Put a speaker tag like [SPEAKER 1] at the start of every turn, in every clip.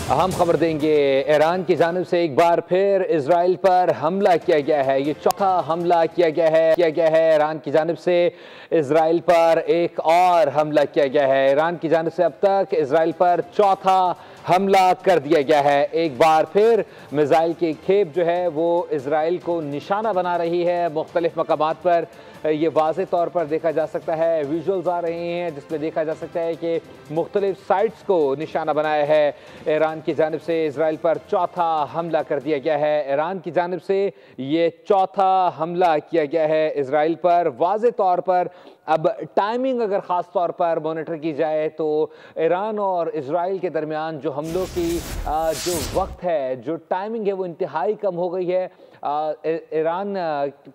[SPEAKER 1] अहम खबर देंगे। ईरान की जानिब से एक बार फिर इजराइल पर हमला किया गया है। ये चौथा हमला किया गया है। ईरान की जानिब से इजराइल पर एक और हमला किया गया है। ईरान की जानिब से अब तक इजराइल पर चौथा हमला कर दिया गया है। एक बार फिर मिसाइल की खेप जो है वो इजराइल को निशाना बना रही है। मुख्तलिफ मकामात पर ये वाज़े तौर पर देखा जा सकता है। विजुअल्स आ रहे हैं जिसमें देखा जा सकता है कि मुख्तलिफ साइट्स को निशाना बनाया है। ईरान की जानिब से इजराइल पर चौथा हमला कर दिया गया है। ईरान की जानिब से ये चौथा हमला किया गया है इजराइल पर। वाज़े तौर पर अब टाइमिंग अगर ख़ास तौर पर मॉनिटर की जाए तो ईरान और इजराइल के दरमियान जो हमलों की जो वक्त है, जो टाइमिंग है, वो इंतहाई कम हो गई है। ईरान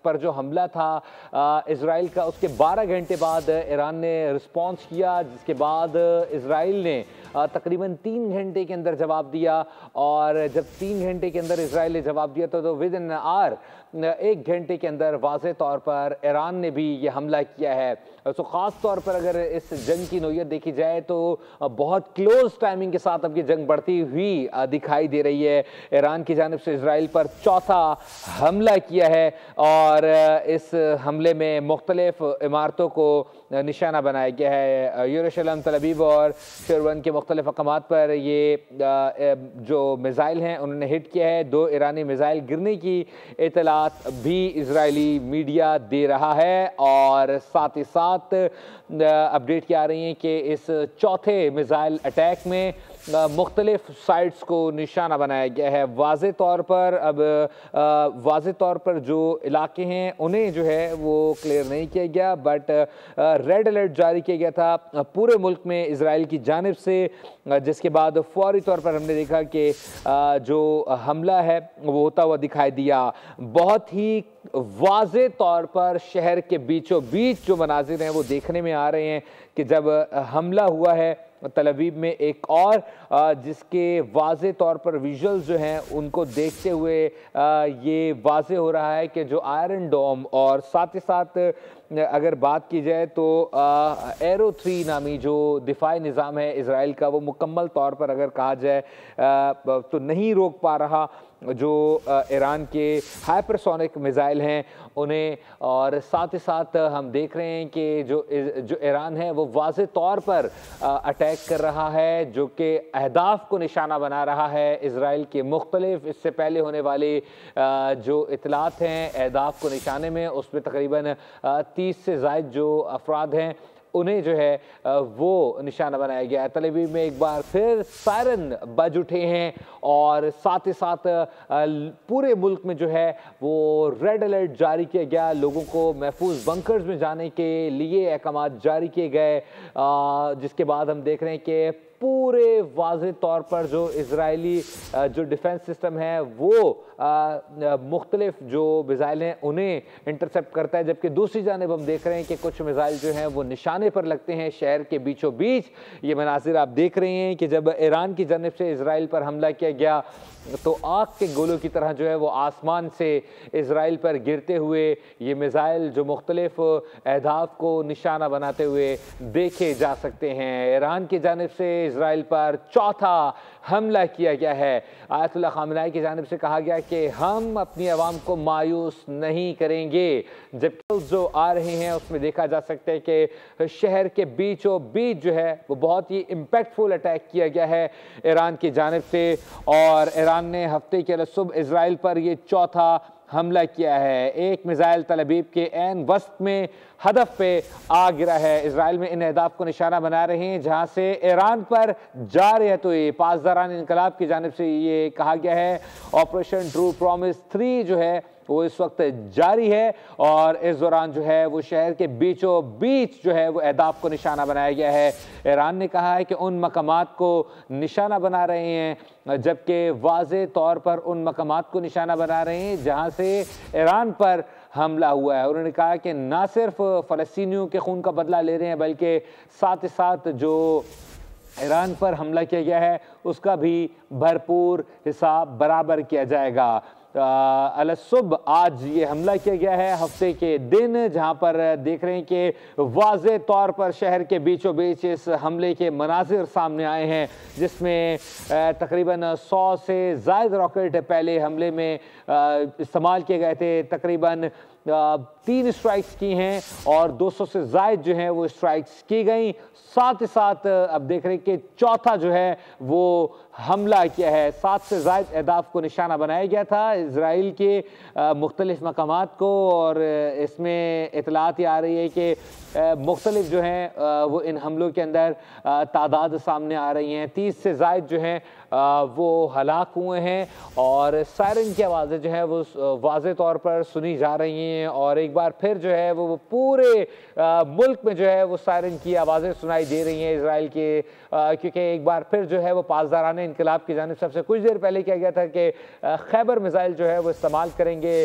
[SPEAKER 1] पर जो हमला था इजराइल का, उसके 12 घंटे बाद ईरान ने रिस्पॉन्स किया, जिसके बाद इजराइल ने तकरीबन 3 घंटे के अंदर जवाब दिया। और जब 3 घंटे के अंदर इजराइल ने जवाब दिया तो विद इन आवर 1 घंटे के अंदर वाज़े तौर पर ईरान ने भी ये हमला किया है। तो ख़ास तौर पर अगर इस जंग की नोयत देखी जाए तो बहुत क्लोज टाइमिंग के साथ अब ये जंग बढ़ती हुई दिखाई दे रही है। ईरान की जानिब से इजराइल पर चौथा हमला किया है और इस हमले में मुख्तलिफ इमारतों को निशाना बनाया गया है। यरूशलेम, तल अवीव और शेरवन के मुख्तलिफ मकामात पर ये जो मिसाइल हैं उन्होंने हिट किया है। 2 ईरानी मिसाइल गिरने की इतलात भी इजरायली मीडिया दे रहा है और साथ ही साथ अपडेट क्या आ रही हैं कि इस चौथे मिसाइल अटैक में मुख्तलिफ साइट्स को निशाना बनाया गया है। वाज़े तौर पर जो इलाके हैं उन्हें जो है वो क्लियर नहीं किया गया, बट रेड अलर्ट जारी किया गया था पूरे मुल्क में इजराइल की जानिब से, जिसके बाद फौरी तौर पर हमने देखा कि जो हमला है वो होता हुआ दिखाई दिया। बहुत ही वाज़े तौर पर शहर के बीचों बीच जो मनाजिर हैं वो देखने में आ रहे हैं कि जब हमला हुआ है तल अवीव में एक और, जिसके वाज़े तौर पर विजुअल्स जो हैं उनको देखते हुए ये वाज़े हो रहा है कि जो आयरन डोम और साथ ही साथ अगर बात की जाए तो एरो 3 नामी जो दिफाई निज़ाम है इजराइल का, वो मुकम्मल तौर पर अगर कहा जाए तो नहीं रोक पा रहा जो ईरान के हाइपरसोनिक मिसाइल हैं उन्हें। और साथ ही साथ हम देख रहे हैं कि जो ईरान है वो वाज़े तौर पर अटैक कर रहा है, जो कि अहदाफ को निशाना बना रहा है इजराइल के मुख्तलिफ इससे पहले होने वाले जो इतलात हैं अहदाफ को निशाने में, उसमें तकरीबन 30 से ज़ायद जो अफराद हैं उन्हें जो है वो निशाना बनाया गया है। तल अवीव में एक बार फिर सायरन बज उठे हैं और साथ ही साथ पूरे मुल्क में जो है वो रेड अलर्ट जारी किया गया। लोगों को महफूज बंकर्स में जाने के लिए अहकाम जारी किए गए, जिसके बाद हम देख रहे हैं कि पूरे वाज़े तौर पर जो इजरायली जो डिफेंस सिस्टम है वो मुख्तलिफ जो मिसाइल हैं उन्हें इंटरसेप्ट करता है, जबकि दूसरी जानिब हम देख रहे हैं कि कुछ मिसाइल जो हैं वो निशाने पर लगते हैं शहर के बीचों बीच। ये मनाजिर आप देख रहे हैं कि जब ईरान की जानिब से इजराइल पर हमला किया गया तो आग के गोलों की तरह जो है वो आसमान से इजराइल पर गिरते हुए ये मिसाइल जो मुख्तलिफ अहदाफ को निशाना बनाते हुए देखे जा सकते हैं। ईरान की जानिब से इजराइल पर चौथा हमला किया गया है। आयतुल्लाह ख़ामेनी की जानिब से कहा गया कि हम अपनी आवाम को मायूस नहीं करेंगे। जबकि जो आ रहे हैं उसमें देखा जा सकता है कि शहर के बीचों बीच जो है वो बहुत ही इम्पैक्टफुल अटैक किया गया है ईरान की जानिब से। और ईरान ने हफ्ते के सुबह इजराइल पर ये चौथा हमला किया है। एक मिसाइल तल अवीव के ऐन वस्त में हदफ पे आ गिरा है। इजराइल में इन अहदाफ को निशाना बना रहे हैं जहां से ईरान पर जा रहे हैं। तो ये पासदारान इनकलाब की जानिब से ये कहा गया है ऑपरेशन ट्रू प्रॉमिस 3 जो है वो इस वक्त जारी है और इस दौरान जो है वो शहर के बीचों बीच जो है वो अहदाफ को निशाना बनाया गया है। ईरान ने कहा है कि उन मकामात को निशाना बना रहे हैं, जबकि वाज़े तौर पर उन मकामात को निशाना बना रहे हैं जहां से ईरान पर हमला हुआ है। उन्होंने कहा कि ना सिर्फ फ़लस्तीनियों के खून का बदला ले रहे हैं बल्कि साथ ही साथ जो ईरान पर हमला किया गया है उसका भी भरपूर हिसाब बराबर किया जाएगा। अलसुब आज ये हमला किया गया है हफ्ते के दिन, जहां पर देख रहे हैं कि वाज़े तौर पर शहर के बीचों बीच इस हमले के मनाजिर सामने आए हैं, जिसमें तकरीबन 100 से ज़ायद रॉकेट पहले हमले में इस्तेमाल किए गए थे। तकरीबन 3 स्ट्राइक्स की हैं और 200 से ज़ायद जो हैं वो स्ट्राइक्स की गई। साथ ही साथ अब देख रहे हैं कि चौथा जो है वो हमला किया है। 7 से ज़ायद अहदाफ को निशाना बनाया गया था इजराइल के मुख्तलिफ मकामात को, और इसमें इतलात आ रही है कि मुख्तलिफ जो हैं वो इन हमलों के अंदर तादाद सामने आ रही हैं। 30 से ज़ायद जो हैं वो हलाक हुए हैं और सायरन की आवाज़ें जो है वो वाज़े तौर पर सुनी जा रही हैं, और एक बार फिर जो है वो पूरे मुल्क में जो है वो सायरन की आवाज़ें सुनाई दे रही हैं इजराइल के, क्योंकि एक बार फिर जो है वो पासदाराने इनकलाब की जानिब सबसे कुछ देर पहले किया गया था कि खैबर मिसाइल जो है वो इस्तेमाल करेंगे,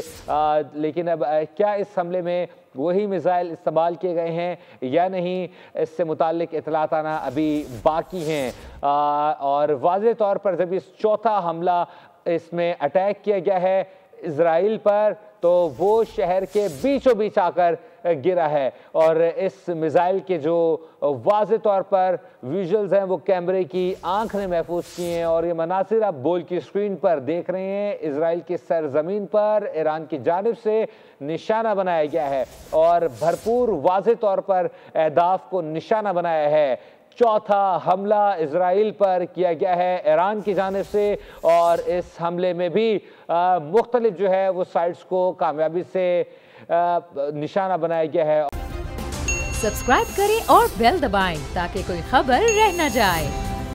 [SPEAKER 1] लेकिन अब क्या इस हमले में वही मिसाइल इस्तेमाल किए गए हैं या नहीं, इससे मुताल्लिक इतलात आना अभी बाकी हैं। और वाज़े तौर पर जब इस चौथा हमला इसमें अटैक किया गया है इजराइल पर, तो वो शहर के बीचों बीच आकर गिरा है, और इस मिसाइल के जो वाज़े तौर पर विजुअल्स हैं वो कैमरे की आंख ने महफूज किए हैं, और ये मनासिर आप बोल की स्क्रीन पर देख रहे हैं। इजराइल की सरजमीन पर ईरान की जानिब से निशाना बनाया गया है और भरपूर वाज़े तौर पर अहदाफ को निशाना बनाया है। चौथा हमला इजराइल पर किया गया है ईरान की जानिब से, और इस हमले में भी मुख्तलिफ जो है वो साइट्स को कामयाबी से निशाना बनाया गया है।
[SPEAKER 2] सब्सक्राइब करें और बेल दबाएं ताकि कोई खबर रह न जाए।